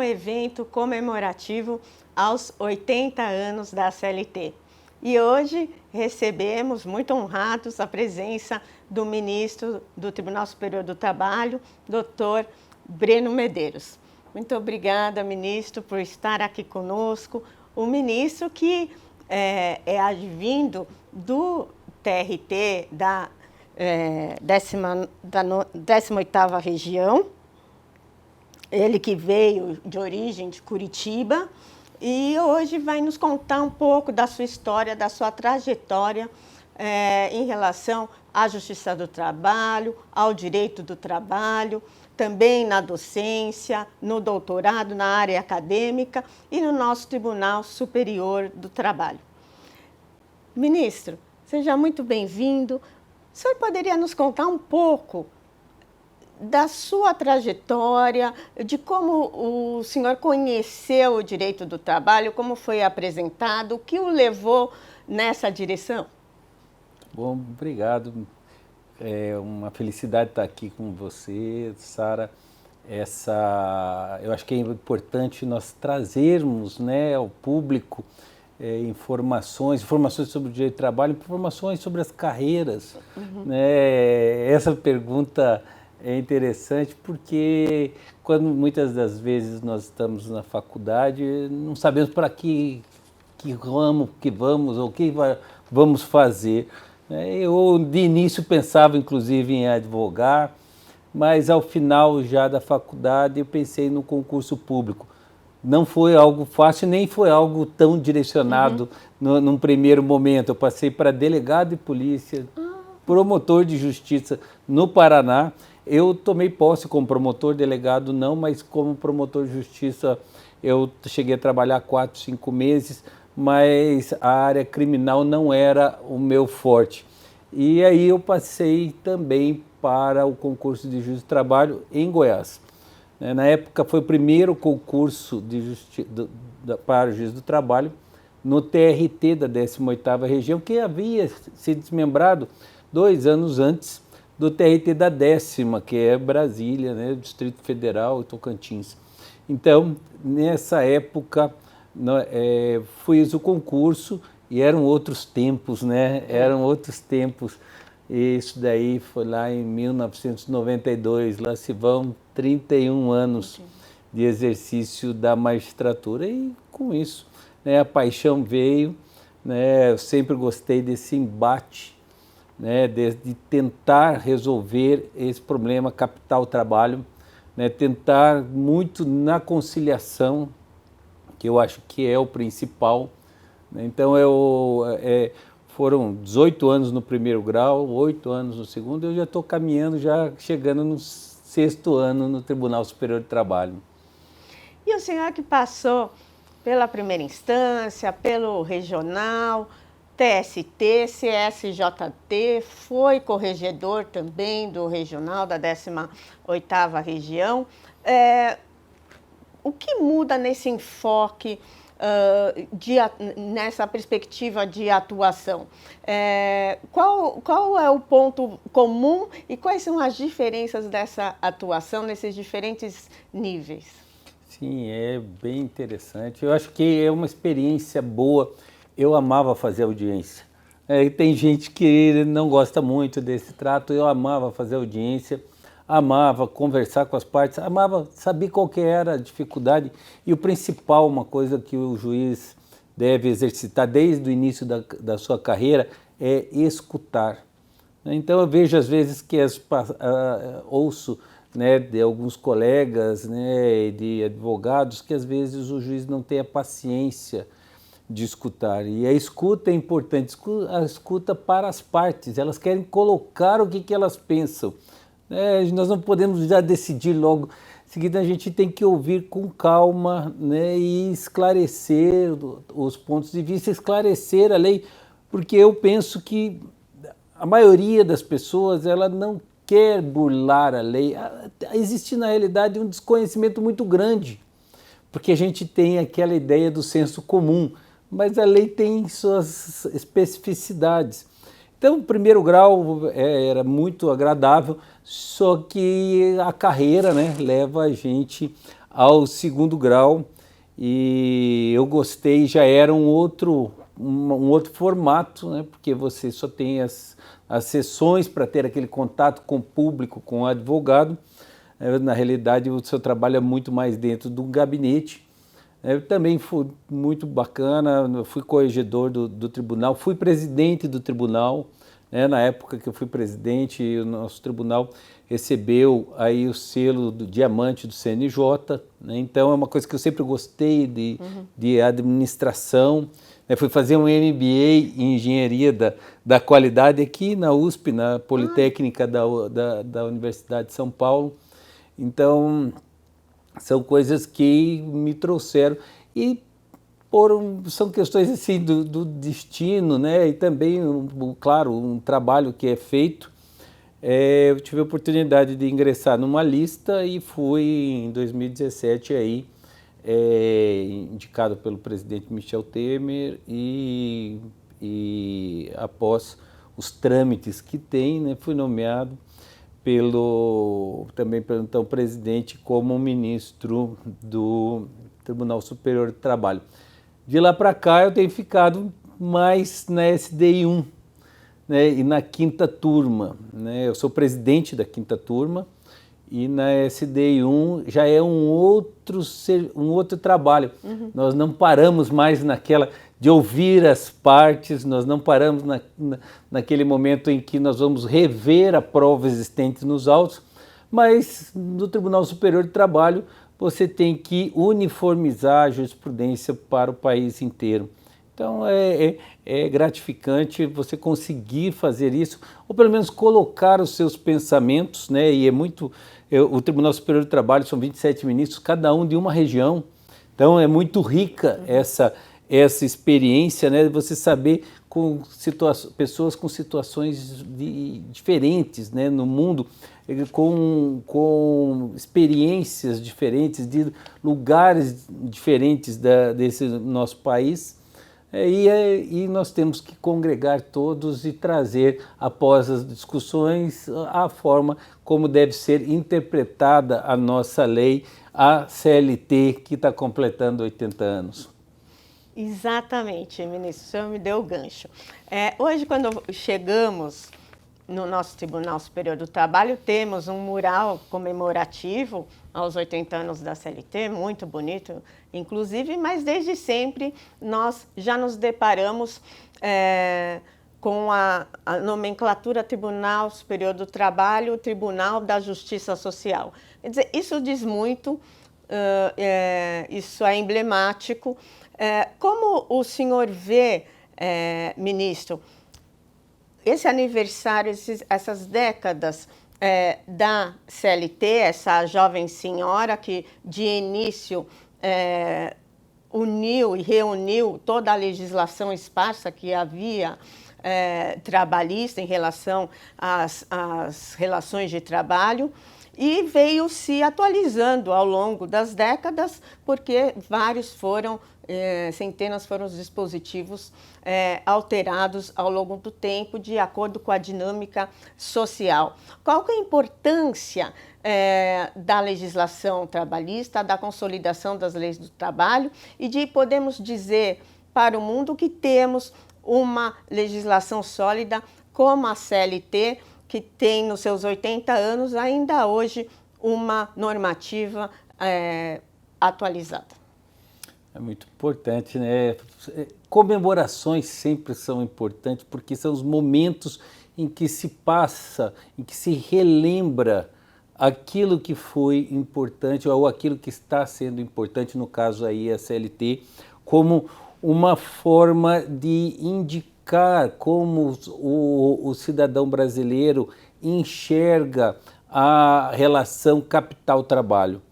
evento comemorativo aos 80 anos da CLT. E hoje recebemos, muito honrados, a presença do ministro do Tribunal Superior do Trabalho, Dr. Breno Medeiros. Muito obrigada, ministro, por estar aqui conosco. O ministro que é advindo do TRT da 18ª região, ele que veio de origem de Curitiba e hoje vai nos contar um pouco da sua história, da sua trajetória em relação à Justiça do Trabalho, ao direito do trabalho, também na docência, no doutorado, na área acadêmica e no nosso Tribunal Superior do Trabalho. Ministro, seja muito bem-vindo. O senhor poderia nos contar um pouco da sua trajetória, de como o senhor conheceu o direito do trabalho, como foi apresentado, o que o levou nessa direção? Bom, obrigado. É uma felicidade estar aqui com você, Sara. Eu acho que é importante nós trazermos, né, ao público informações sobre o direito do trabalho, informações sobre as carreiras. Né? Essa pergunta é interessante porque quando muitas das vezes nós estamos na faculdade, não sabemos para que ramo que vamos ou o que vamos fazer. Eu de início pensava inclusive em advogar, mas ao final já da faculdade eu pensei no concurso público. Não foi algo fácil, nem foi algo tão direcionado num primeiro momento. Eu passei para delegado de polícia, promotor de justiça no Paraná. Eu tomei posse como promotor, delegado não, mas como promotor de justiça eu cheguei a trabalhar 4, 5 meses, mas a área criminal não era o meu forte. E aí eu passei também para o concurso de juiz do trabalho em Goiás. Na época foi o primeiro concurso para o juiz do trabalho no TRT da 18ª região, que havia se desmembrado 2 anos antes do TRT da 10ª, que é Brasília, né, Distrito Federal e Tocantins. Então, nessa época, fiz o concurso e eram outros tempos, né? Eram outros tempos. Isso daí foi lá em 1992, lá se vão 31 anos de exercício da magistratura e com isso, né, a paixão veio, né, eu sempre gostei desse embate, né, de tentar resolver esse problema capital-trabalho, né, tentar muito na conciliação, que eu acho que é o principal. Então, foram 18 anos no primeiro grau, 8 anos no segundo, eu já estou caminhando, já chegando no 6º ano no Tribunal Superior do Trabalho. E o senhor que passou pela primeira instância, pelo regional, TST, CSJT, foi corregedor também do regional da 18ª região. O que muda nesse enfoque, nessa perspectiva de atuação? Qual é o ponto comum e quais são as diferenças dessa atuação nesses diferentes níveis? Sim, é bem interessante. Eu acho que é uma experiência boa. Eu amava fazer audiência. Tem gente que não gosta muito desse trato. Eu amava fazer audiência, amava conversar com as partes, amava saber qual que era a dificuldade. E o principal, uma coisa que o juiz deve exercitar desde o início da sua carreira, é escutar. Então eu vejo às vezes que ouço, né, de alguns colegas, né, de advogados, que às vezes o juiz não tem a paciência de escutar. E a escuta é importante, a escuta para as partes, elas querem colocar o que elas pensam. Nós não podemos já decidir logo. Em seguida, a gente tem que ouvir com calma, né, e esclarecer os pontos de vista, esclarecer a lei, porque eu penso que a maioria das pessoas ela não quer burlar a lei. Existe, na realidade, um desconhecimento muito grande, porque a gente tem aquela ideia do senso comum, mas a lei tem suas especificidades. Então, o primeiro grau era muito agradável, só que a carreira, né, leva a gente ao segundo grau, e eu gostei. Já era um outro formato, né? Porque você só tem as sessões para ter aquele contato com o público, com o advogado. Na realidade, o seu trabalho é muito mais dentro do gabinete. Também foi muito bacana. Eu fui corregedor do tribunal, fui presidente do tribunal, né? Na época que eu fui presidente, o nosso tribunal recebeu aí o selo do diamante do CNJ, né? Então é uma coisa que eu sempre gostei de administração. Fui fazer um MBA em engenharia da qualidade aqui na USP, na Politécnica da Universidade de São Paulo. Então, são coisas que me trouxeram, e são questões assim do destino, né? E também, claro, um trabalho que é feito. Eu tive a oportunidade de ingressar numa lista e fui em 2017 aí, indicado pelo presidente Michel Temer, e após os trâmites que tem, né, fui nomeado também pelo então presidente como ministro do Tribunal Superior do Trabalho. De lá para cá eu tenho ficado mais na SDI1, né, e na quinta turma, né? Eu sou presidente da quinta turma, e na SDI1 já é um outro trabalho. Nós não paramos mais naquela de ouvir as partes, nós não paramos naquele momento em que nós vamos rever a prova existente nos autos, mas no Tribunal Superior de Trabalho você tem que uniformizar a jurisprudência para o país inteiro. Então é gratificante você conseguir fazer isso, ou pelo menos colocar os seus pensamentos, né? E o Tribunal Superior do Trabalho são 27 ministros, cada um de uma região. Então é muito rica essa experiência, né? Você saber com pessoas com situações diferentes, né, no mundo, com experiências diferentes, de lugares diferentes desse nosso país. E nós temos que congregar todos e trazer, após as discussões, a forma como deve ser interpretada a nossa lei, a CLT, que está completando 80 anos. Exatamente, ministro, o senhor me deu o gancho. Hoje, quando chegamos no nosso Tribunal Superior do Trabalho, temos um mural comemorativo aos 80 anos da CLT, muito bonito, inclusive, mas desde sempre nós já nos deparamos com a nomenclatura Tribunal Superior do Trabalho, Tribunal da Justiça Social. Quer dizer, isso diz muito, isso é emblemático. Como o senhor vê, ministro, esse aniversário, essas décadas da CLT, essa jovem senhora que de início uniu e reuniu toda a legislação esparsa que havia trabalhista em relação às relações de trabalho, e veio se atualizando ao longo das décadas, porque centenas foram os dispositivos alterados ao longo do tempo, de acordo com a dinâmica social. Qual que é a importância da legislação trabalhista, da consolidação das leis do trabalho, e de podemos dizer para o mundo que temos uma legislação sólida como a CLT, que tem nos seus 80 anos ainda hoje uma normativa atualizada? É muito importante, né? Comemorações sempre são importantes, porque são os momentos em que se passa, em que se relembra aquilo que foi importante ou aquilo que está sendo importante, no caso aí a CLT, como uma forma de indicar como o cidadão brasileiro enxerga a relação capital-trabalho.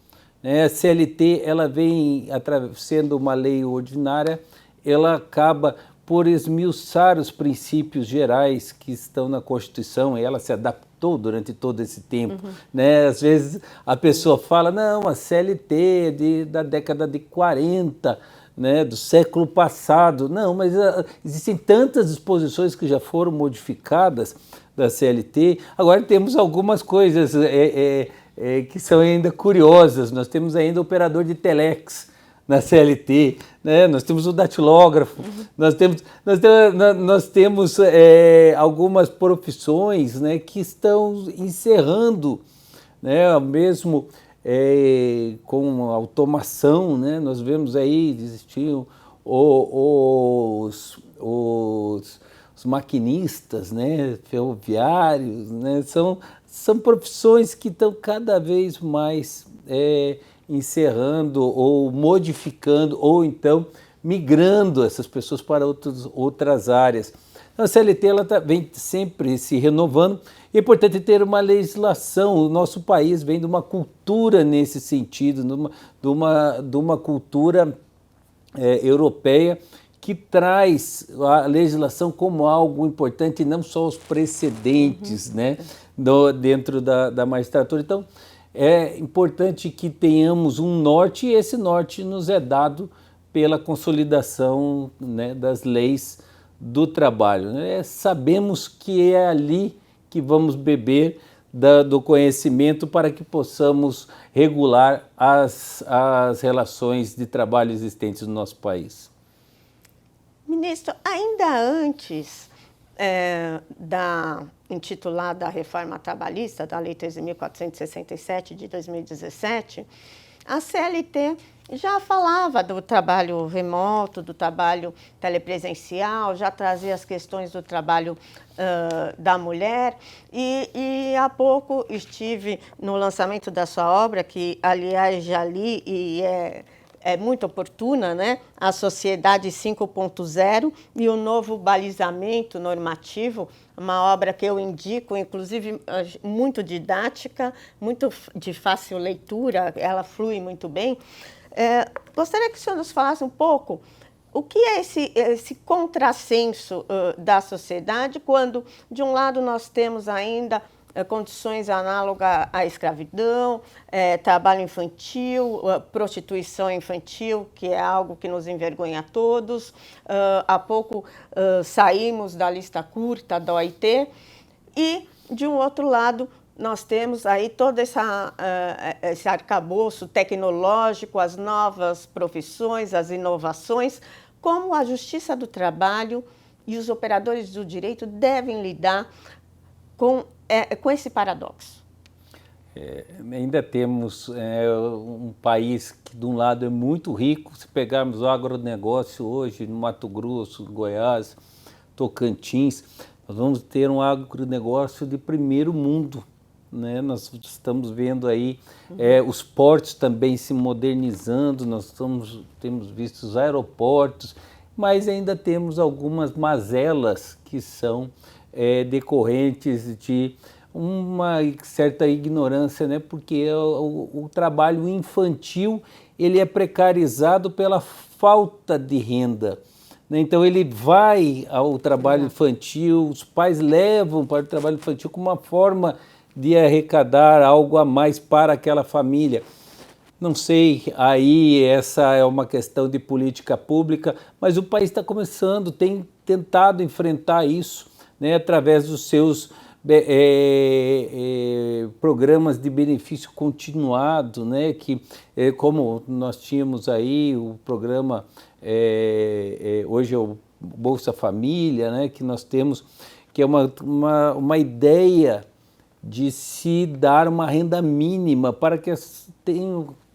A CLT, ela vem sendo uma lei ordinária, ela acaba por esmiuçar os princípios gerais que estão na Constituição, e ela se adaptou durante todo esse tempo. Né? Às vezes a pessoa fala, não, a CLT é da década de 40, né, do século passado. Não, mas existem tantas disposições que já foram modificadas da CLT. Agora temos algumas coisas que são ainda curiosas. Nós temos ainda operador de telex na CLT, né? Nós temos o datilógrafo, nós temos algumas profissões, né, que estão encerrando, né, mesmo com automação, né? Nós vemos aí, existiam os maquinistas, né, ferroviários, né? São profissões que estão cada vez mais encerrando ou modificando ou então migrando essas pessoas para outras áreas. A CLT ela vem sempre se renovando e é importante ter uma legislação. O nosso país vem de uma cultura nesse sentido, de uma cultura europeia que traz a legislação como algo importante e não só os precedentes, né, dentro da magistratura. Então, é importante que tenhamos um norte e esse norte nos é dado pela consolidação, né, das leis do trabalho, né? Sabemos que é ali que vamos beber do conhecimento para que possamos regular as relações de trabalho existentes no nosso país. Ministro, ainda antes da intitulada Reforma Trabalhista, da Lei 13.467 de 2017, a CLT já falava do trabalho remoto, do trabalho telepresencial, já trazia as questões do trabalho da mulher e há pouco estive no lançamento da sua obra, que aliás já li e é muito oportuna, né? A Sociedade 5.0 e o Novo Balizamento Normativo, uma obra que eu indico, inclusive muito didática, muito de fácil leitura, ela flui muito bem. Gostaria que o senhor nos falasse um pouco o que é esse contrassenso da sociedade, quando, de um lado, nós temos ainda condições análogas à escravidão, trabalho infantil, prostituição infantil, que é algo que nos envergonha a todos. Há pouco saímos da lista curta da OIT e, de um outro lado, nós temos aí todo esse arcabouço tecnológico, as novas profissões, as inovações, como a Justiça do Trabalho e os operadores do direito devem lidar com esse paradoxo. Ainda temos um país que, de um lado, é muito rico. Se pegarmos o agronegócio hoje, no Mato Grosso, Goiás, Tocantins, nós vamos ter um agronegócio de primeiro mundo, né? Nós estamos vendo aí os portos também se modernizando, temos visto os aeroportos, mas ainda temos algumas mazelas que são decorrentes de uma certa ignorância, né? Porque o trabalho infantil ele é precarizado pela falta de renda, né? Então ele vai ao trabalho infantil, os pais levam para o trabalho infantil como uma forma de arrecadar algo a mais para aquela família. Não sei, aí essa é uma questão de política pública, mas o país está começando, tem tentado enfrentar isso, né, através dos seus programas de benefício continuado, né, que como nós tínhamos aí o programa, hoje é o Bolsa Família, né, que nós temos, que é uma ideia de se dar uma renda mínima para que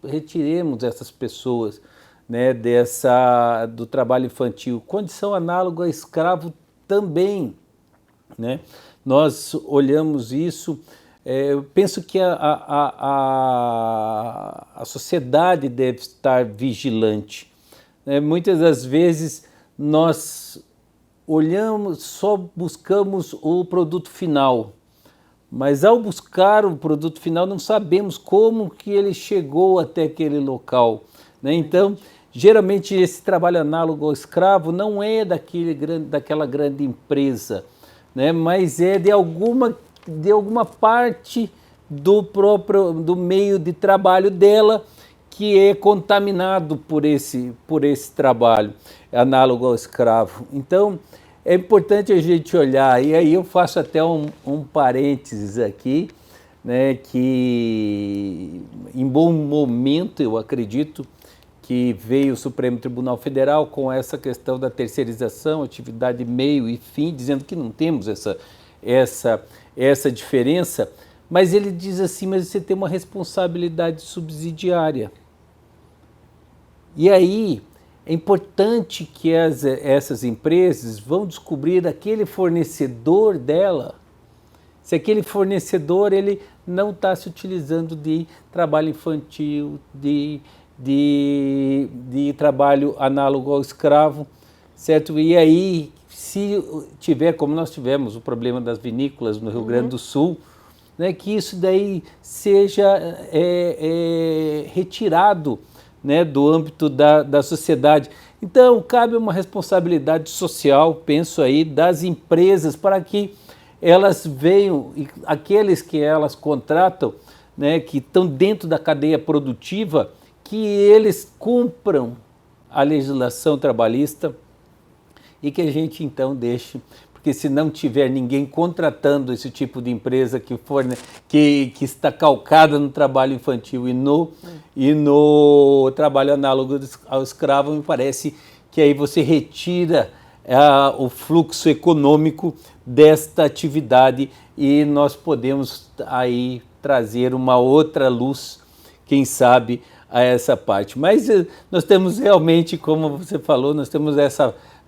retiremos essas pessoas, né, do trabalho infantil. Condição análoga a escravo também, né? Nós olhamos isso, eu penso que a sociedade deve estar vigilante, né? Muitas das vezes nós olhamos, só buscamos o produto final, mas ao buscar o produto final não sabemos como que ele chegou até aquele local, né? Então, geralmente esse trabalho análogo ao escravo não é daquela grande empresa, né? Mas é de alguma parte do meio de trabalho dela que é contaminado por esse trabalho análogo ao escravo. Então, é importante a gente olhar, e aí eu faço até um parênteses aqui, né, que em bom momento, eu acredito, que veio o Supremo Tribunal Federal com essa questão da terceirização, atividade meio e fim, dizendo que não temos essa diferença, mas ele diz assim, mas você tem uma responsabilidade subsidiária. E aí é importante que essas empresas vão descobrir aquele fornecedor dela, se aquele fornecedor ele não está se utilizando de trabalho infantil, de trabalho análogo ao escravo, certo? E aí, se tiver, como nós tivemos o problema das vinícolas no Rio Grande do Sul, né, que isso daí seja retirado, né, do âmbito da sociedade. Então, cabe uma responsabilidade social, penso aí, das empresas para que elas venham, aqueles que elas contratam, né, que estão dentro da cadeia produtiva, que eles cumpram a legislação trabalhista e que a gente então deixe, porque se não tiver ninguém contratando esse tipo de empresa que está calcada no trabalho infantil e no trabalho análogo ao escravo, me parece que aí você retira o fluxo econômico desta atividade e nós podemos aí trazer uma outra luz, quem sabe, a essa parte. Mas nós temos realmente, como você falou, nós temos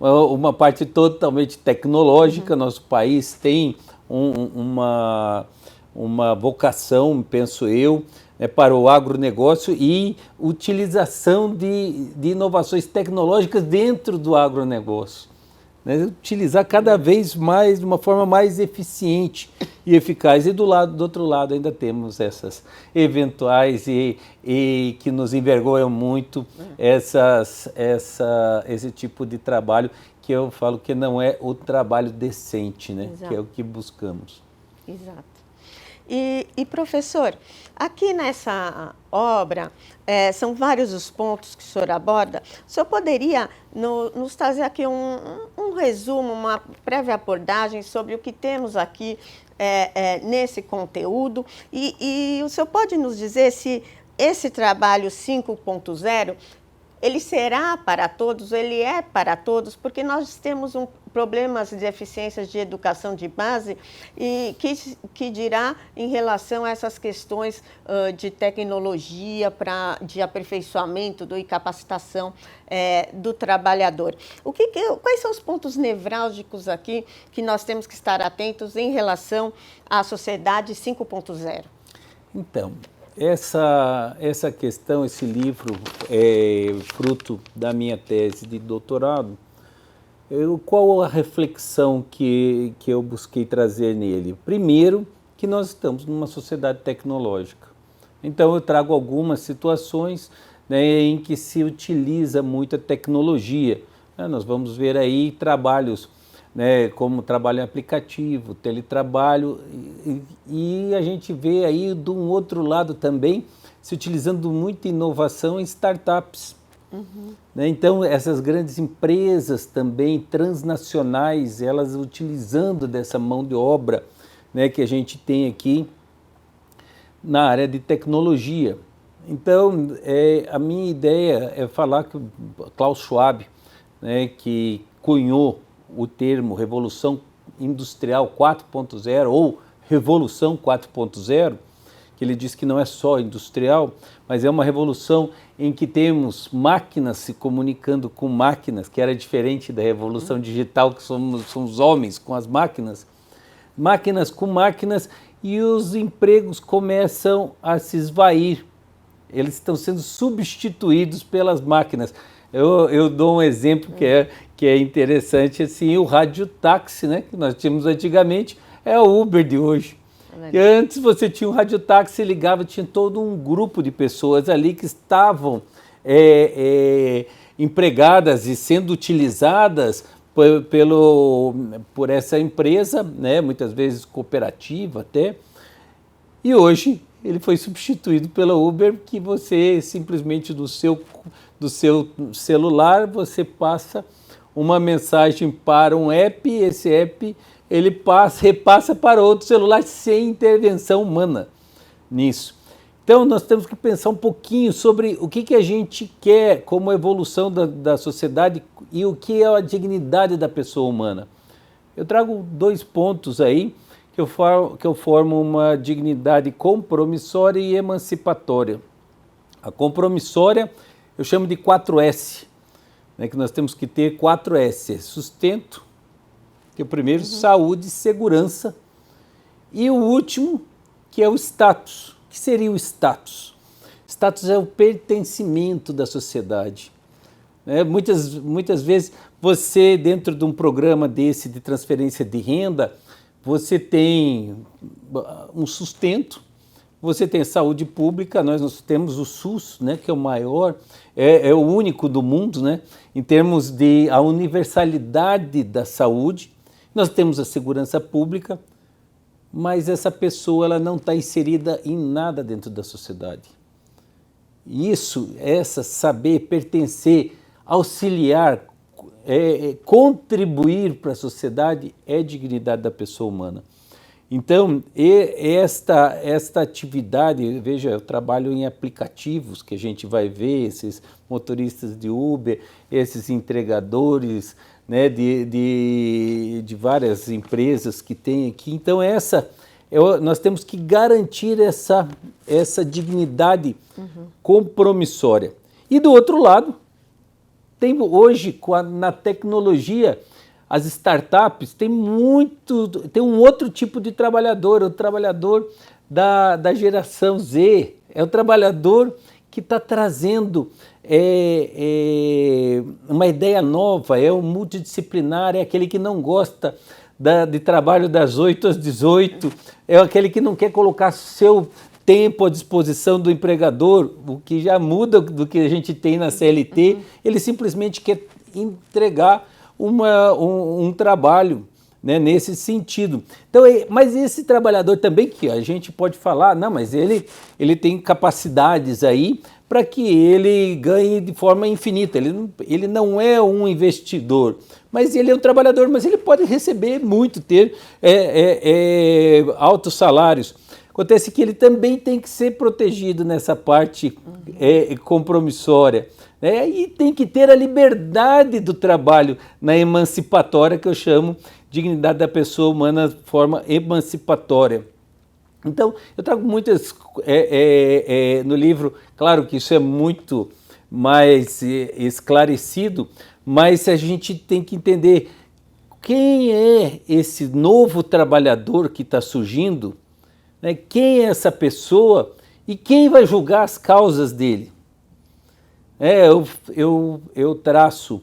uma parte totalmente tecnológica. Nosso país tem uma vocação, penso eu, para o agronegócio e utilização de inovações tecnológicas dentro do agronegócio. Né? Utilizar cada vez mais, de uma forma mais eficiente e eficaz. E do outro lado ainda temos essas eventuais e que nos envergonham muito esse tipo de trabalho que eu falo que não é o trabalho decente, né? Que é o que buscamos. Exato. E professor, aqui nessa obra, são vários os pontos que o senhor aborda. O senhor poderia nos trazer aqui um resumo, uma prévia abordagem sobre o que temos aqui nesse conteúdo? E o senhor pode nos dizer se esse trabalho 5.0 ele será para todos, ele é para todos, porque nós temos problemas de deficiências de educação de base e que dirá em relação a essas questões de tecnologia, de aperfeiçoamento e capacitação do trabalhador. Quais são os pontos nevrálgicos aqui que nós temos que estar atentos em relação à sociedade 5.0? Então, essa questão, esse livro é fruto da minha tese de doutorado. Qual a reflexão que eu busquei trazer nele? Primeiro, que nós estamos numa sociedade tecnológica. Então, eu trago algumas situações, né, em que se utiliza muita tecnologia. Nós vamos ver aí trabalhos, né, como trabalho em aplicativo, teletrabalho, e a gente vê aí de um outro lado também se utilizando muita inovação em startups. Né? Então, essas grandes empresas também transnacionais, elas utilizando dessa mão de obra, né, que a gente tem aqui na área de tecnologia. Então, a minha ideia é falar que o Klaus Schwab, né, que cunhou o termo Revolução Industrial 4.0 ou Revolução 4.0, que ele diz que não é só industrial, mas é uma revolução em que temos máquinas se comunicando com máquinas, que era diferente da revolução digital, que somos homens com as máquinas. Máquinas com máquinas, e os empregos começam a se esvair. Eles estão sendo substituídos pelas máquinas. Eu dou um exemplo que é interessante, assim, o radiotáxi, né, que nós tínhamos antigamente, é o Uber de hoje. E antes você tinha um radiotáxi, ligava, tinha todo um grupo de pessoas ali que estavam empregadas e sendo utilizadas por essa empresa, né, muitas vezes cooperativa até, e hoje ele foi substituído pela Uber, que você simplesmente do seu celular você passa uma mensagem para um app, e esse app ele repassa para outro celular sem intervenção humana. nisso. Então, nós temos que pensar um pouquinho sobre o que a gente quer como evolução da sociedade e o que é a dignidade da pessoa humana. Eu trago 2 pontos aí que eu formo uma dignidade compromissória e emancipatória. A compromissória eu chamo de 4S, né, que nós temos que ter 4S, sustento, que é o primeiro, saúde, segurança, e o último, que é o status. O que seria o status? Status é o pertencimento da sociedade. Muitas vezes você, dentro de um programa desse de transferência de renda, você tem um sustento, você tem saúde pública, nós temos o SUS, né, que é o maior, é o único do mundo, né, em termos de a universalidade da saúde. Nós temos a segurança pública, mas essa pessoa ela não está inserida em nada dentro da sociedade. Saber pertencer, auxiliar, contribuir para a sociedade é dignidade da pessoa humana. Então, esta atividade, veja, eu trabalho em aplicativos que a gente vai ver, esses motoristas de Uber, esses entregadores, né, de várias empresas que tem aqui. Então, nós temos que garantir essa dignidade compromissória. E do outro lado, tem hoje, na tecnologia, as startups, tem um outro tipo de trabalhador, o trabalhador da geração Z, é o trabalhador que está trazendo uma ideia nova, é o multidisciplinar, é aquele que não gosta de trabalho das 8 às 18, é aquele que não quer colocar seu tempo à disposição do empregador, o que já muda do que a gente tem na CLT, ele simplesmente quer entregar um trabalho, né, nesse sentido. Então, mas esse trabalhador também, que a gente pode falar, não, mas ele tem capacidades aí para que ele ganhe de forma infinita. Ele não é um investidor, mas ele é um trabalhador, mas ele pode receber muito, ter altos salários. Acontece que ele também tem que ser protegido nessa parte compromissória, né? E tem que ter a liberdade do trabalho na emancipatória, que eu chamo dignidade da pessoa humana de forma emancipatória. Então, eu trago muitas no livro, claro que isso é muito mais esclarecido, mas a gente tem que entender quem é esse novo trabalhador que está surgindo, né? Quem é essa pessoa e quem vai julgar as causas dele. Eu traço,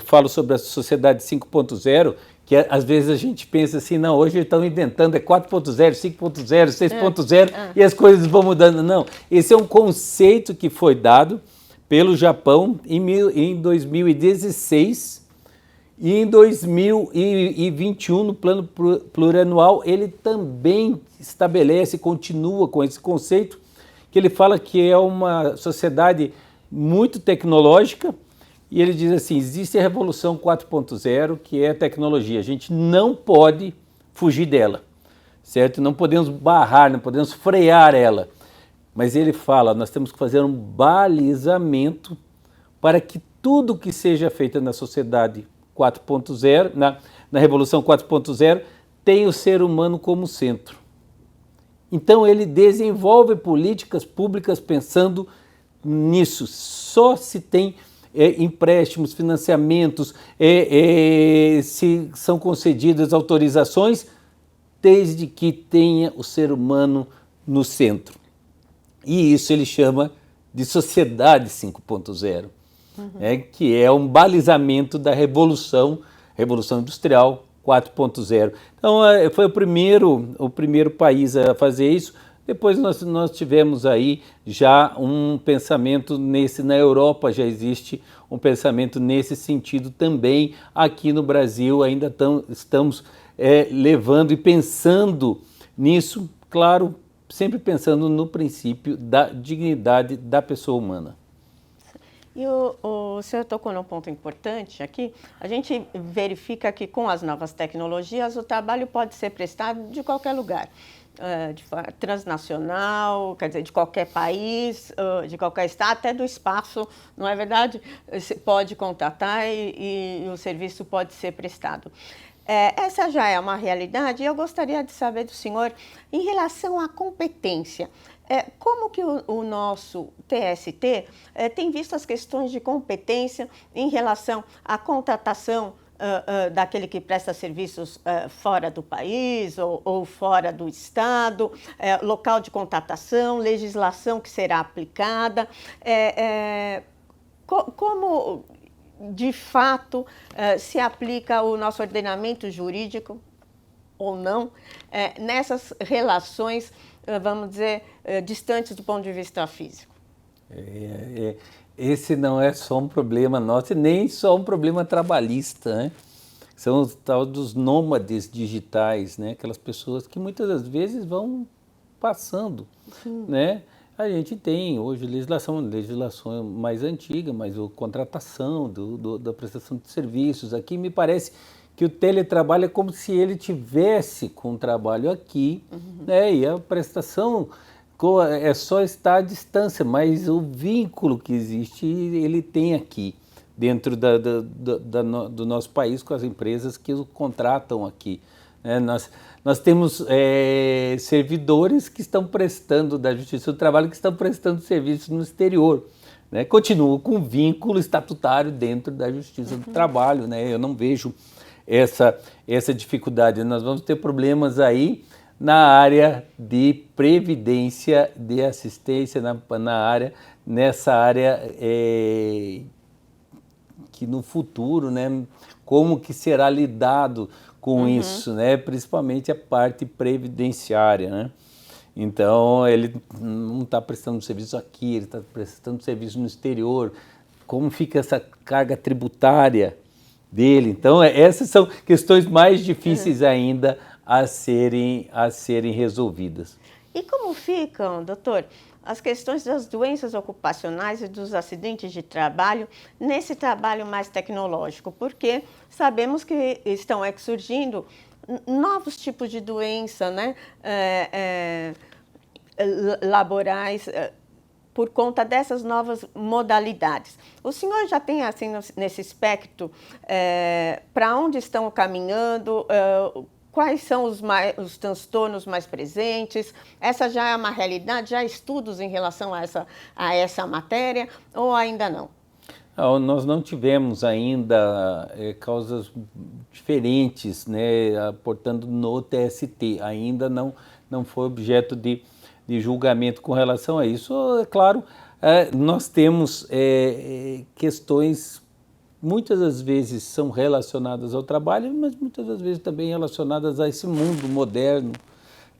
falo sobre a sociedade 5.0, que às vezes a gente pensa assim, não, hoje eles estão inventando 4.0, 5.0, 6.0 e as coisas vão mudando. Não, esse é um conceito que foi dado pelo Japão em 2016 e em 2021, no plano plurianual, ele também estabelece, continua com esse conceito, que ele fala que é uma sociedade muito tecnológica, e ele diz assim, existe a Revolução 4.0, que é a tecnologia, a gente não pode fugir dela, certo? Não podemos barrar, não podemos frear ela, mas ele fala, nós temos que fazer um balizamento para que tudo que seja feito na sociedade 4.0, na Revolução 4.0, tenha o ser humano como centro. Então ele desenvolve políticas públicas pensando nisso. Só se tem empréstimos, financiamentos, se são concedidas autorizações, desde que tenha o ser humano no centro. E isso ele chama de sociedade 5.0, que é um balizamento da Revolução Industrial 4.0. Então, foi o primeiro país a fazer isso. Depois nós tivemos aí já um pensamento na Europa já existe um pensamento nesse sentido também. Aqui no Brasil ainda estamos levando e pensando nisso, claro, sempre pensando no princípio da dignidade da pessoa humana. E o senhor tocou num ponto importante aqui. A gente verifica que com as novas tecnologias o trabalho pode ser prestado de qualquer lugar. transnacional, quer dizer, de qualquer país, de qualquer estado, até do espaço, não é verdade? Se pode contatar e o serviço pode ser prestado. Essa já é uma realidade e eu gostaria de saber do senhor, em relação à competência, como que o nosso TST tem visto as questões de competência em relação à contratação daquele que presta serviços fora do país ou fora do estado, local de contratação, legislação que será aplicada, como de fato se aplica o nosso ordenamento jurídico ou não nessas relações, vamos dizer, distantes do ponto de vista físico. Esse não é só um problema nosso, e nem só um problema trabalhista, né? São os tal dos nômades digitais, né? Aquelas pessoas que muitas das vezes vão passando, né? A gente tem hoje legislação mais antiga, mas a contratação da prestação de serviços. Aqui me parece que o teletrabalho é como se ele tivesse com o trabalho aqui, né? E a prestação é só estar à distância, mas o vínculo que existe, ele tem aqui, dentro do nosso país, com as empresas que o contratam aqui. Nós temos servidores que estão prestando, da Justiça do Trabalho, que estão prestando serviços no exterior, né? Continuam com vínculo estatutário dentro da Justiça do Trabalho, né? Eu não vejo essa dificuldade. Nós vamos ter problemas aí na área de previdência, de assistência, nessa área que no futuro, né, como que será lidado com isso, né, principalmente a parte previdenciária, né? Então, ele não está prestando serviço aqui, ele está prestando serviço no exterior, como fica essa carga tributária dele? Então, essas são questões mais difíceis ainda a serem resolvidas. E como ficam, doutor, as questões das doenças ocupacionais e dos acidentes de trabalho nesse trabalho mais tecnológico? Porque sabemos que estão surgindo novos tipos de doença, né, laborais, por conta dessas novas modalidades. O senhor já tem, assim, nesse espectro, para onde estão caminhando, quais são os transtornos mais presentes? Essa já é uma realidade? Já há estudos em relação a essa matéria ou ainda não? Nós não tivemos ainda causas diferentes, né, aportando no TST. Ainda não foi objeto de julgamento com relação a isso. É claro, nós temos questões, muitas das vezes são relacionadas ao trabalho, mas muitas das vezes também relacionadas a esse mundo moderno,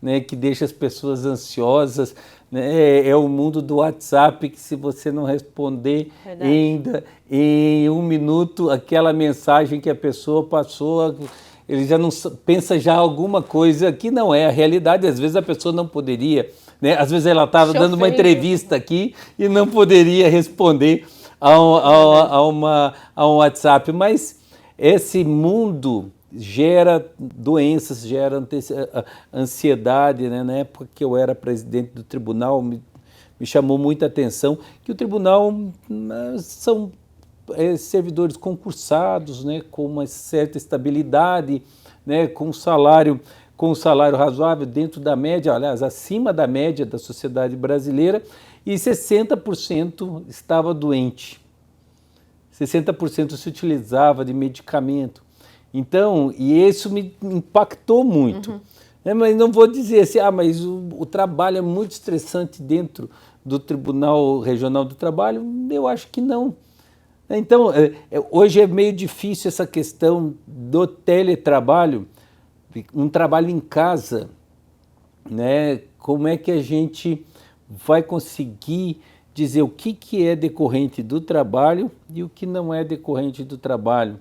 né, que deixa as pessoas ansiosas, né? É o mundo do WhatsApp, que se você não responder ainda em 1 minuto, aquela mensagem que a pessoa passou, ele já não pensa já alguma coisa que não é a realidade. Às vezes a pessoa não poderia, né? Às vezes ela estava dando uma entrevista aqui e não poderia responder a um WhatsApp, mas esse mundo gera doenças, gera ansiedade, né? Na época que eu era presidente do tribunal, me chamou muita atenção que o tribunal são servidores concursados, né? Com uma certa estabilidade, né? Com um salário razoável, dentro da média, aliás, acima da média da sociedade brasileira, e 60% estava doente. 60% se utilizava de medicamento. Então, e isso me impactou muito. Mas não vou dizer assim, mas o trabalho é muito estressante dentro do Tribunal Regional do Trabalho. Eu acho que não. Então, hoje é meio difícil essa questão do teletrabalho, um trabalho em casa, né? Como é que a gente vai conseguir dizer o que é decorrente do trabalho e o que não é decorrente do trabalho?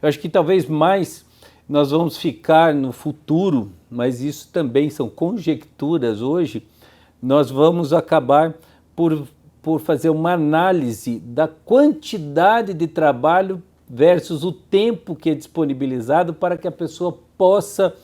Eu acho que talvez mais nós vamos ficar no futuro, mas isso também são conjecturas hoje, nós vamos acabar por fazer uma análise da quantidade de trabalho versus o tempo que é disponibilizado para que a pessoa possa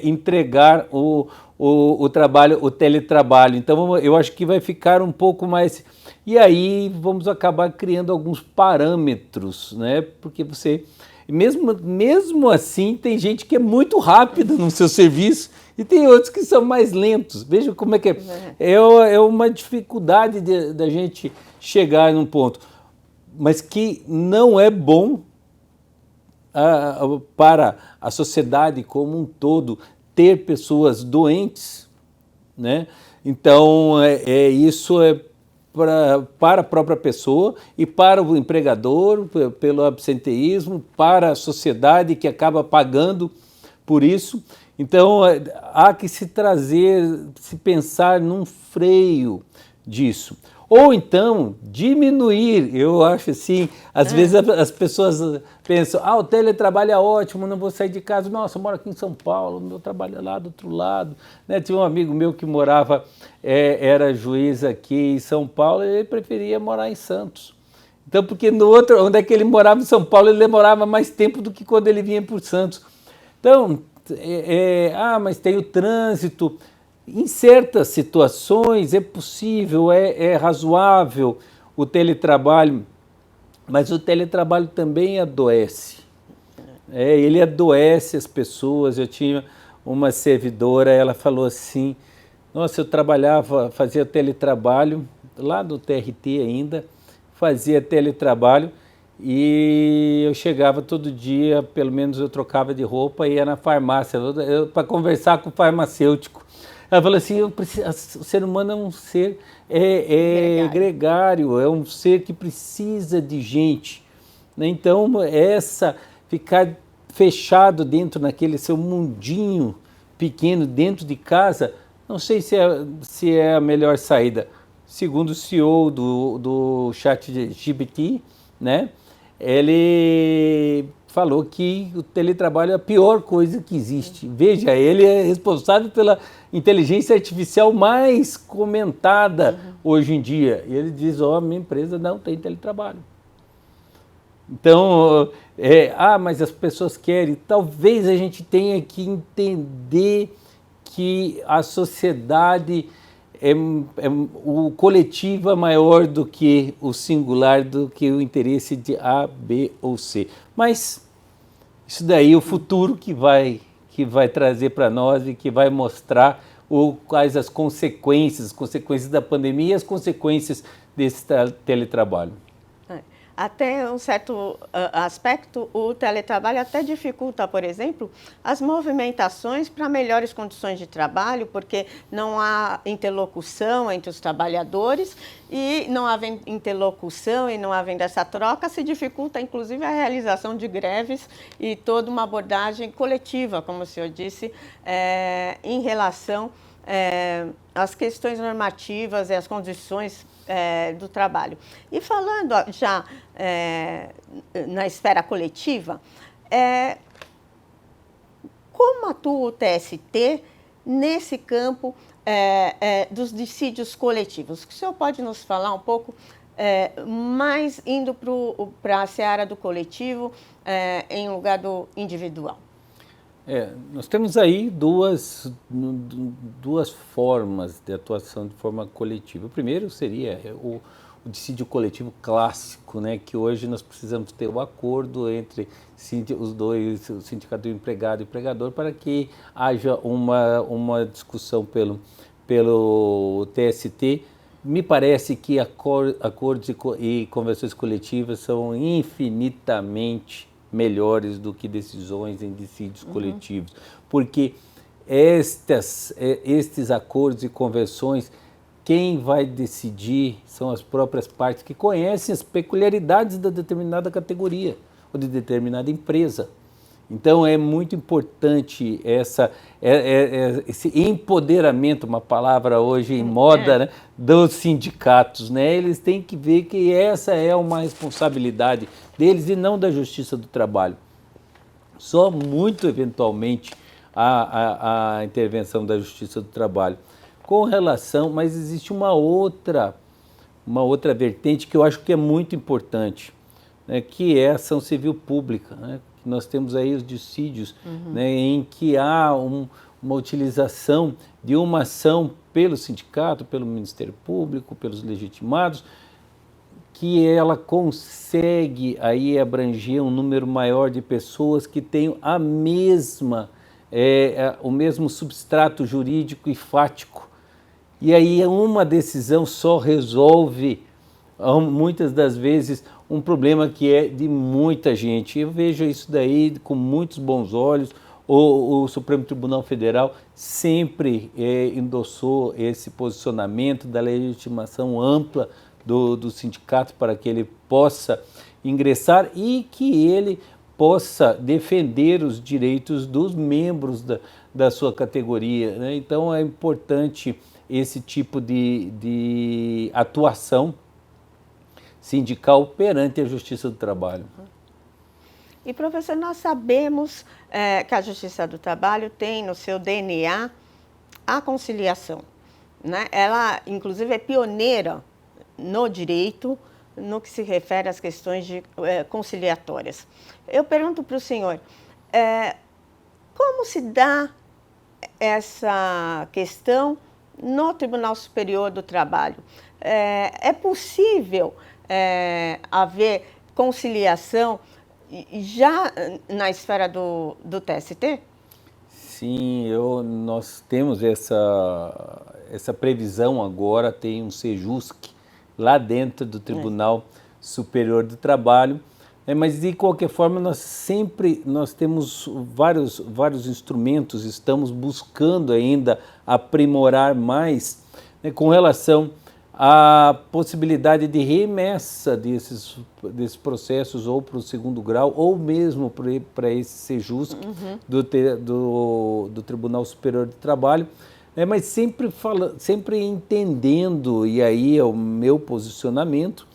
entregar o o trabalho, o teletrabalho. Então, eu acho que vai ficar um pouco mais... E aí vamos acabar criando alguns parâmetros, né? Porque você... Mesmo assim, tem gente que é muito rápida no seu serviço e tem outros que são mais lentos. Veja como é que é. É uma dificuldade da gente chegar num ponto, mas que não é bom para a sociedade como um todo ter pessoas doentes, né? Então, isso é para a própria pessoa e para o empregador, pelo absenteísmo, para a sociedade que acaba pagando por isso. Então, há que se pensar num freio disso. Ou então, diminuir, eu acho assim, às vezes as pessoas pensam, o teletrabalho é ótimo, não vou sair de casa. Nossa, eu moro aqui em São Paulo, meu trabalho é lá do outro lado. Né? Tinha um amigo meu que morava, era juiz aqui em São Paulo, e ele preferia morar em Santos. Então, porque no outro, onde é que ele morava em São Paulo, ele demorava mais tempo do que quando ele vinha por Santos. Então, mas tem o trânsito. Em certas situações é possível, é razoável o teletrabalho, mas o teletrabalho também adoece. Ele adoece as pessoas. Eu tinha uma servidora, ela falou assim, nossa, eu fazia teletrabalho, lá do TRT ainda, fazia teletrabalho e eu chegava todo dia, pelo menos eu trocava de roupa e ia na farmácia para conversar com o farmacêutico. Ela falou assim, o ser humano é um ser gregário, é um ser que precisa de gente. Então, ficar fechado dentro naquele seu mundinho pequeno, dentro de casa, não sei se é a melhor saída. Segundo o CEO do ChatGPT, né, ele falou que o teletrabalho é a pior coisa que existe. Veja, ele é responsável pela inteligência artificial mais comentada hoje em dia. E ele diz, minha empresa não tem teletrabalho. Então, mas as pessoas querem. Talvez a gente tenha que entender que a sociedade o coletivo é maior do que o singular, do que o interesse de A, B ou C. Mas isso daí é o futuro que vai trazer para nós e que vai mostrar quais as consequências da pandemia e as consequências desse teletrabalho. Até um certo aspecto, o teletrabalho até dificulta, por exemplo, as movimentações para melhores condições de trabalho, porque não há interlocução entre os trabalhadores e não havendo interlocução e não havendo essa troca, se dificulta, inclusive, a realização de greves e toda uma abordagem coletiva, como o senhor disse, em relação às questões normativas e às condições do trabalho. E falando já na esfera coletiva, como atua o TST nesse campo dos dissídios coletivos? O senhor pode nos falar um pouco mais indo para a seara do coletivo em lugar do individual? Nós temos aí duas formas de atuação de forma coletiva. O primeiro seria o dissídio coletivo clássico, né, que hoje nós precisamos ter o acordo entre os dois, o sindicato do empregado e empregador, para que haja uma discussão pelo TST. Me parece que acordos e convenções coletivas são infinitamente melhores do que decisões em dissídios coletivos, porque estes acordos e convenções, quem vai decidir são as próprias partes que conhecem as peculiaridades da determinada categoria ou de determinada empresa. Então é muito importante esse empoderamento, uma palavra hoje em moda, né, dos sindicatos, né? Eles têm que ver que essa é uma responsabilidade deles e não da Justiça do Trabalho. Só muito eventualmente a intervenção da Justiça do Trabalho. Com relação, mas existe uma outra vertente que eu acho que é muito importante, né, que é a ação civil pública, né? Nós temos aí os dissídios, né, em que há uma utilização de uma ação pelo sindicato, pelo Ministério Público, pelos legitimados, que ela consegue aí abranger um número maior de pessoas que tenham a mesma, o mesmo substrato jurídico e fático. E aí uma decisão só resolve, muitas das vezes, um problema que é de muita gente. Eu vejo isso daí com muitos bons olhos. O Supremo Tribunal Federal sempre endossou esse posicionamento da legitimação ampla do sindicato para que ele possa ingressar e que ele possa defender os direitos dos membros da sua categoria, né? Então é importante esse tipo de atuação sindical perante a Justiça do Trabalho. E, professor, nós sabemos que a Justiça do Trabalho tem no seu DNA a conciliação, né? Ela, inclusive, é pioneira no direito no que se refere às questões conciliatórias. Eu pergunto para o senhor, como se dá essa questão no Tribunal Superior do Trabalho? É possível haver conciliação já na esfera do TST? Sim, nós temos essa previsão agora, tem um SEJUSC lá dentro do Tribunal Superior do Trabalho, mas de qualquer forma nós temos vários instrumentos, estamos buscando ainda aprimorar mais, né, com relação a possibilidade de remessa desses processos ou para o segundo grau ou mesmo para esse SEJUSC do Tribunal Superior do Trabalho, mas sempre entendendo, e aí é o meu posicionamento,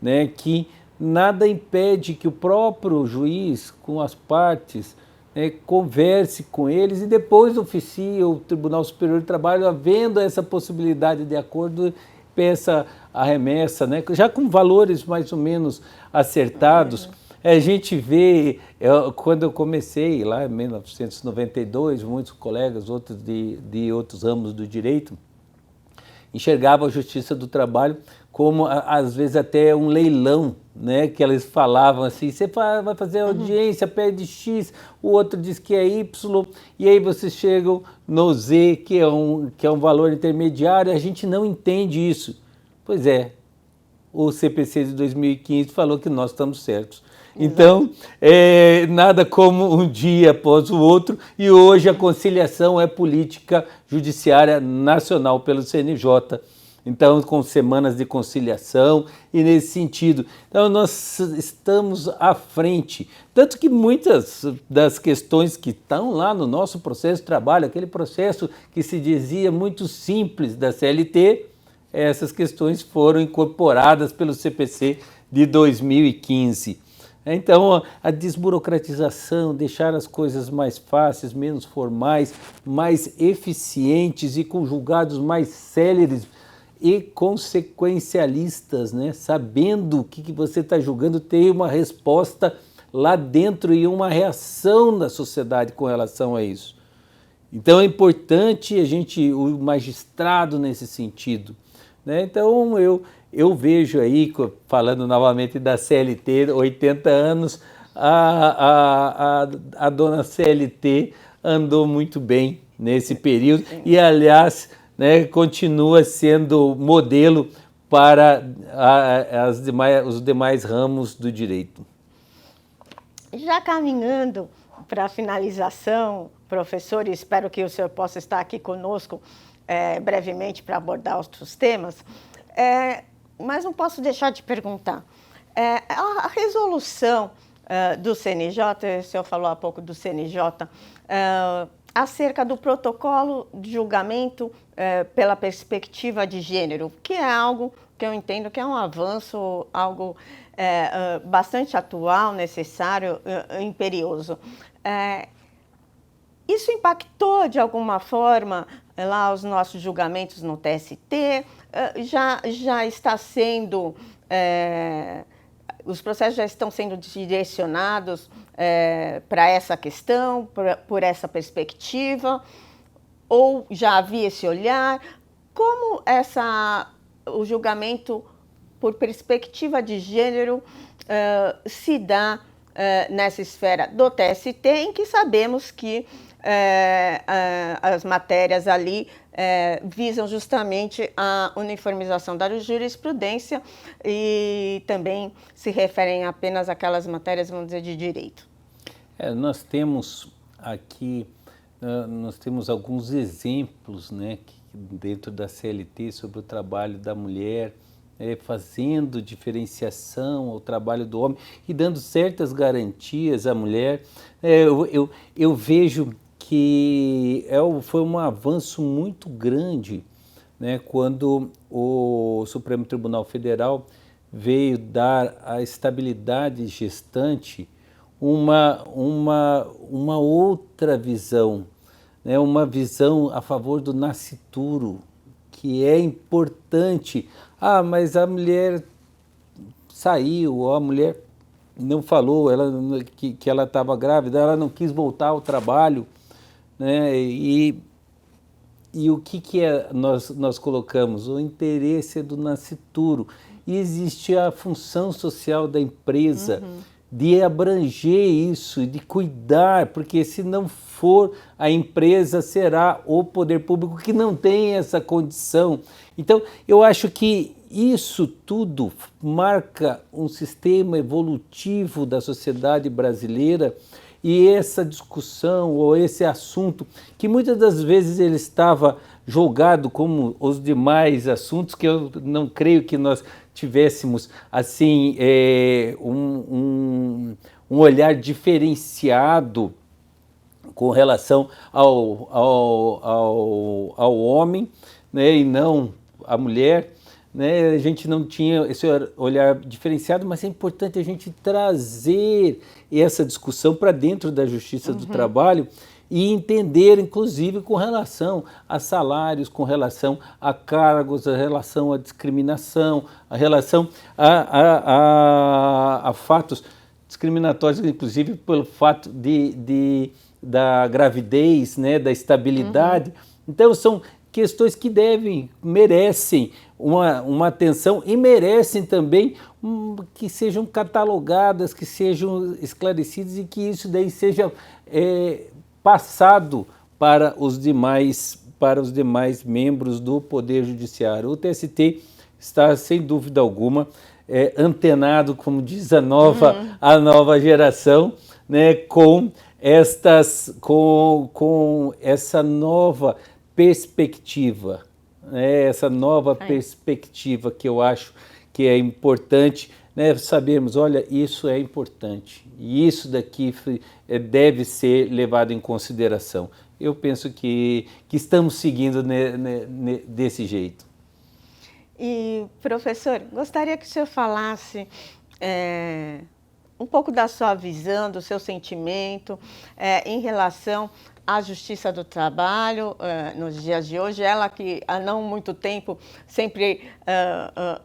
né, que nada impede que o próprio juiz, com as partes, converse com eles e depois oficie o Tribunal Superior do Trabalho, havendo essa possibilidade de acordo, peça a remessa, né? Já com valores mais ou menos acertados. A gente vê, quando eu comecei lá em 1992, muitos colegas, outros de outros ramos do direito, enxergavam a Justiça do Trabalho como, às vezes, até um leilão, né? Que eles falavam assim, você vai fazer audiência, pede X, o outro diz que é Y, e aí vocês chegam no Z, que é um valor intermediário, a gente não entende isso. Pois é, o CPC de 2015 falou que nós estamos certos. Então, nada como um dia após o outro, e hoje a conciliação é política judiciária nacional pelo CNJ. Então, com semanas de conciliação e nesse sentido. Então, nós estamos à frente. Tanto que muitas das questões que estão lá no nosso processo de trabalho, aquele processo que se dizia muito simples da CLT, essas questões foram incorporadas pelo CPC de 2015. Então, a desburocratização, deixar as coisas mais fáceis, menos formais, mais eficientes e com julgados mais céleres e consequencialistas, né? Sabendo o que você está julgando, ter uma resposta lá dentro e uma reação da sociedade com relação a isso. Então é importante o magistrado nesse sentido, né? Então eu vejo aí, falando novamente da CLT, 80 anos, a dona CLT andou muito bem nesse período e, aliás, né, continua sendo modelo para os demais ramos do direito. Já caminhando para a finalização, professor, e espero que o senhor possa estar aqui conosco brevemente para abordar outros temas, mas não posso deixar de perguntar. A resolução do CNJ, o senhor falou há pouco do CNJ, acerca do protocolo de julgamento pela perspectiva de gênero, que é algo que eu entendo que é um avanço, algo bastante atual, necessário, imperioso. Isso impactou, de alguma forma, lá os nossos julgamentos no TST? Já está sendo... os processos já estão sendo direcionados para essa questão, por essa perspectiva? ou já havia esse olhar? Como o julgamento por perspectiva de gênero se dá nessa esfera do TST, em que sabemos que as matérias ali visam justamente a uniformização da jurisprudência e também se referem apenas àquelas matérias, vamos dizer, de direito. Nós temos aqui, nós temos alguns exemplos, né, dentro da CLT sobre o trabalho da mulher, fazendo diferenciação ao trabalho do homem e dando certas garantias à mulher. Eu vejo que foi um avanço muito grande, né, quando o Supremo Tribunal Federal veio dar à estabilidade gestante uma outra visão, né, uma visão a favor do nascituro, que é importante. Mas a mulher saiu, ou a mulher não falou que ela estava grávida, ela não quis voltar ao trabalho, né? E o que nós colocamos? O interesse do nascituro. E existe a função social da empresa, de abranger isso, de cuidar, porque se não for a empresa, será o poder público que não tem essa condição. Então, eu acho que isso tudo marca um sistema evolutivo da sociedade brasileira, e essa discussão ou esse assunto, que muitas das vezes ele estava jogado como os demais assuntos, que eu não creio que nós tivéssemos assim um olhar diferenciado com relação ao homem, né, e não à mulher, né? A gente não tinha esse olhar diferenciado, mas é importante a gente trazer essa discussão para dentro da Justiça do Trabalho e entender, inclusive, com relação a salários, com relação a cargos, a relação à discriminação, a relação a fatos discriminatórios, inclusive pelo fato da gravidez, né, da estabilidade. Então, são questões que merecem uma atenção e merecem também que sejam catalogadas, que sejam esclarecidas e que isso daí seja passado para os demais membros do Poder Judiciário. O TST está, sem dúvida alguma, antenado, como diz a nova geração, né, com essa nova perspectiva, né, essa nova perspectiva que eu acho que é importante, né, sabermos, olha, isso é importante e isso daqui deve ser levado em consideração. Eu penso que estamos seguindo desse jeito. E, professor, gostaria que o senhor falasse um pouco da sua visão, do seu sentimento em relação à Justiça do Trabalho nos dias de hoje, ela que há não muito tempo sempre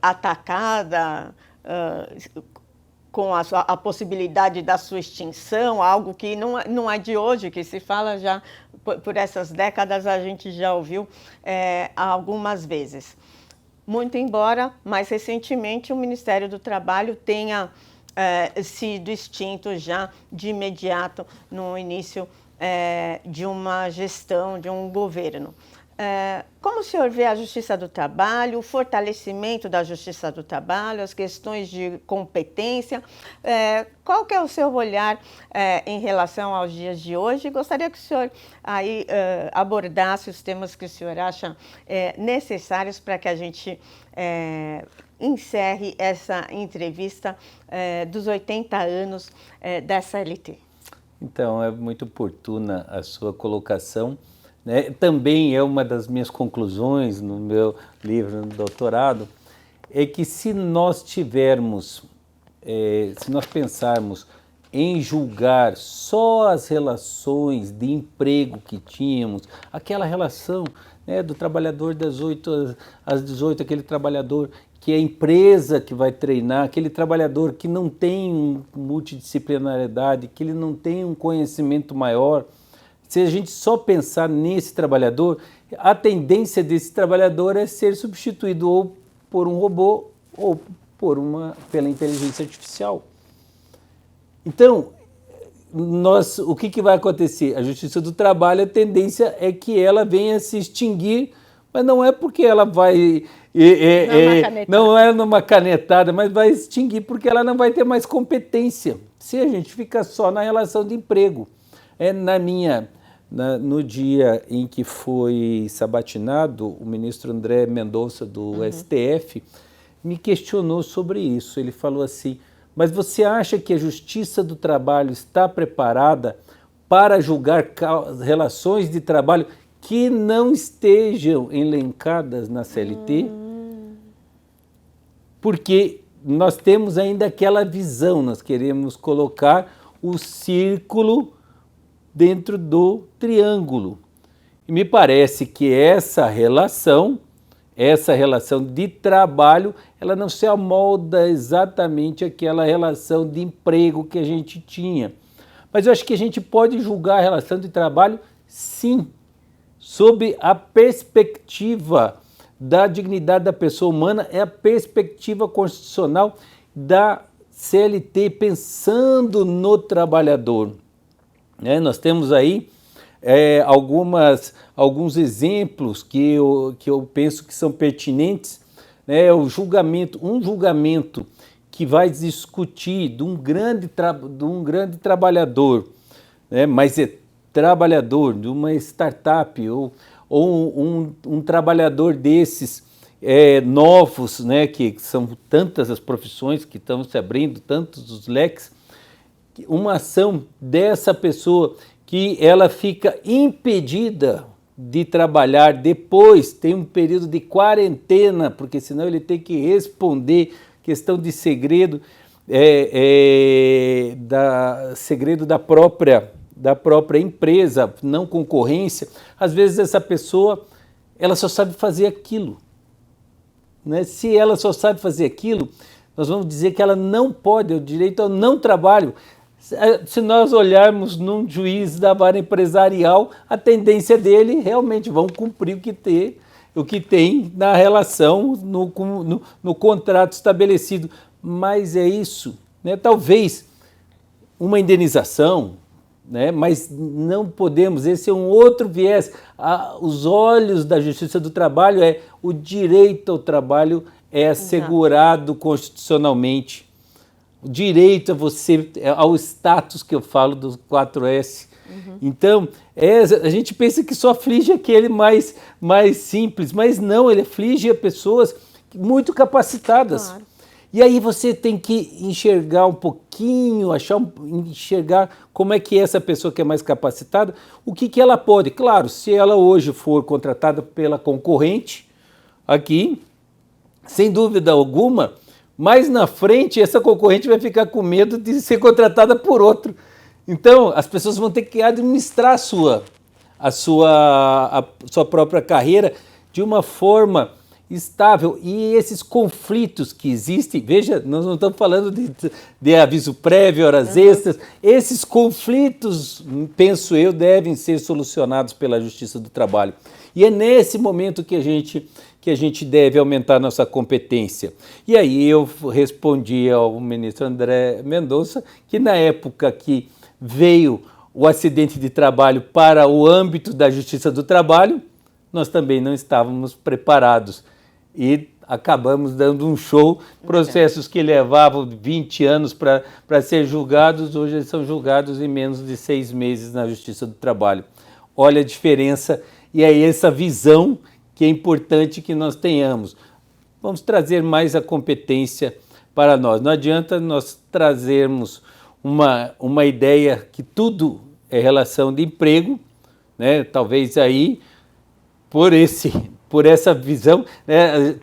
atacada com a possibilidade da sua extinção, algo que não é de hoje, que se fala já por essas décadas, a gente já ouviu algumas vezes. Muito embora, mais recentemente, o Ministério do Trabalho tenha sido extinto já de imediato no início de uma gestão, de um governo. Como o senhor vê a Justiça do Trabalho, o fortalecimento da Justiça do Trabalho, as questões de competência? Qual que é o seu olhar em relação aos dias de hoje? Gostaria que o senhor aí abordasse os temas que o senhor acha necessários para que a gente encerre essa entrevista dos 80 anos da CLT. Então, é muito oportuna a sua colocação. Né? Também é uma das minhas conclusões no meu livro, no doutorado, é que se nós pensarmos em julgar só as relações de emprego que tínhamos, aquela relação, né, do trabalhador das 8 às 18, aquele trabalhador que é a empresa que vai treinar, aquele trabalhador que não tem multidisciplinariedade, que ele não tem um conhecimento maior. se a gente só pensar nesse trabalhador, a tendência desse trabalhador é ser substituído ou por um robô ou pela inteligência artificial. Então, o que vai acontecer? A Justiça do Trabalho, a tendência é que ela venha se extinguir, mas não é porque ela vai... não é numa canetada, mas vai extinguir porque ela não vai ter mais competência, se a gente fica só na relação de emprego. No dia em que foi sabatinado, o ministro André Mendonça, do STF, me questionou sobre isso. Ele falou assim, mas você acha que a Justiça do Trabalho está preparada para julgar relações de trabalho que não estejam elencadas na CLT? Porque nós temos ainda aquela visão, nós queremos colocar o círculo dentro do triângulo. E me parece que essa relação de trabalho, ela não se amolda exatamente àquela relação de emprego que a gente tinha. Mas eu acho que a gente pode julgar a relação de trabalho, sim, sob a perspectiva da dignidade da pessoa humana, é a perspectiva constitucional da CLT, pensando no trabalhador. Nós temos aí alguns exemplos que eu penso que são pertinentes. Um julgamento que vai discutir de um grande trabalhador, mas é trabalhador de uma startup ou um trabalhador desses novos, que são tantas as profissões que estão se abrindo, tantos os leques, uma ação dessa pessoa que ela fica impedida de trabalhar, depois tem um período de quarentena, porque senão ele tem que responder questão de segredo, segredo da própria empresa, não concorrência. Às vezes essa pessoa, ela só sabe fazer aquilo. Se ela só sabe fazer aquilo, nós vamos dizer que ela não pode, o direito ao não trabalho. Se nós olharmos num juiz da vara empresarial, a tendência dele realmente vão cumprir o que tem na relação, no contrato estabelecido. Mas é isso, talvez uma indenização, mas não podemos, esse é um outro viés. Os olhos da Justiça do Trabalho o direito ao trabalho é assegurado constitucionalmente. O direito ao status que eu falo dos 4S. Então, a gente pensa que só aflige aquele mais simples, mas não, ele aflige pessoas muito capacitadas. Claro. E aí você tem que enxergar um pouquinho, enxergar como é que essa pessoa que é mais capacitada, o que ela pode. Claro, se ela hoje for contratada pela concorrente, aqui, sem dúvida alguma, mais na frente essa concorrente vai ficar com medo de ser contratada por outro. Então, as pessoas vão ter que administrar a sua própria carreira de uma forma estável. E esses conflitos que existem, veja, nós não estamos falando de aviso prévio, horas extras, esses conflitos, penso eu, devem ser solucionados pela Justiça do Trabalho. E é nesse momento que a gente deve aumentar nossa competência. E aí eu respondi ao ministro André Mendonça que na época que veio o acidente de trabalho para o âmbito da Justiça do Trabalho, nós também não estávamos preparados e acabamos dando um show. Processos que levavam 20 anos para ser julgados, hoje eles são julgados em menos de 6 meses na Justiça do Trabalho. Olha a diferença, e é essa visão que é importante que nós tenhamos. Vamos trazer mais a competência para nós. Não adianta nós trazermos uma ideia que tudo é relação de emprego, talvez aí, por essa visão,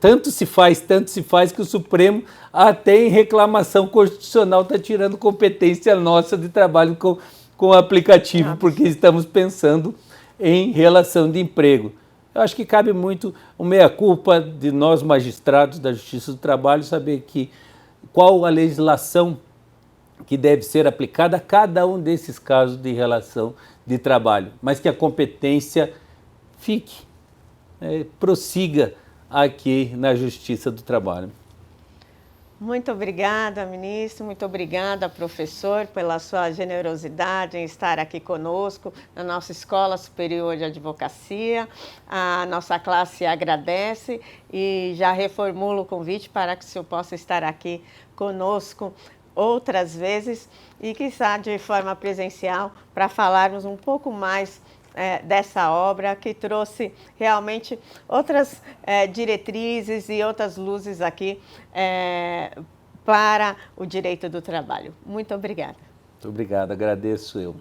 tanto se faz que o Supremo, até em reclamação constitucional, está tirando competência nossa de trabalho com o aplicativo, porque estamos pensando em relação de emprego. Eu acho que cabe muito o meia-culpa de nós, magistrados da Justiça do Trabalho, saber qual a legislação que deve ser aplicada a cada um desses casos de relação de trabalho, mas que a competência fique, prossiga aqui na Justiça do Trabalho. Muito obrigada, ministro, muito obrigada, professor, pela sua generosidade em estar aqui conosco na nossa Escola Superior de Advocacia. A nossa classe agradece e já reformulo o convite para que o senhor possa estar aqui conosco outras vezes e, quizá, de forma presencial, para falarmos um pouco mais dessa obra que trouxe realmente outras diretrizes e outras luzes aqui para o direito do trabalho. Muito obrigada. Muito obrigado, agradeço eu.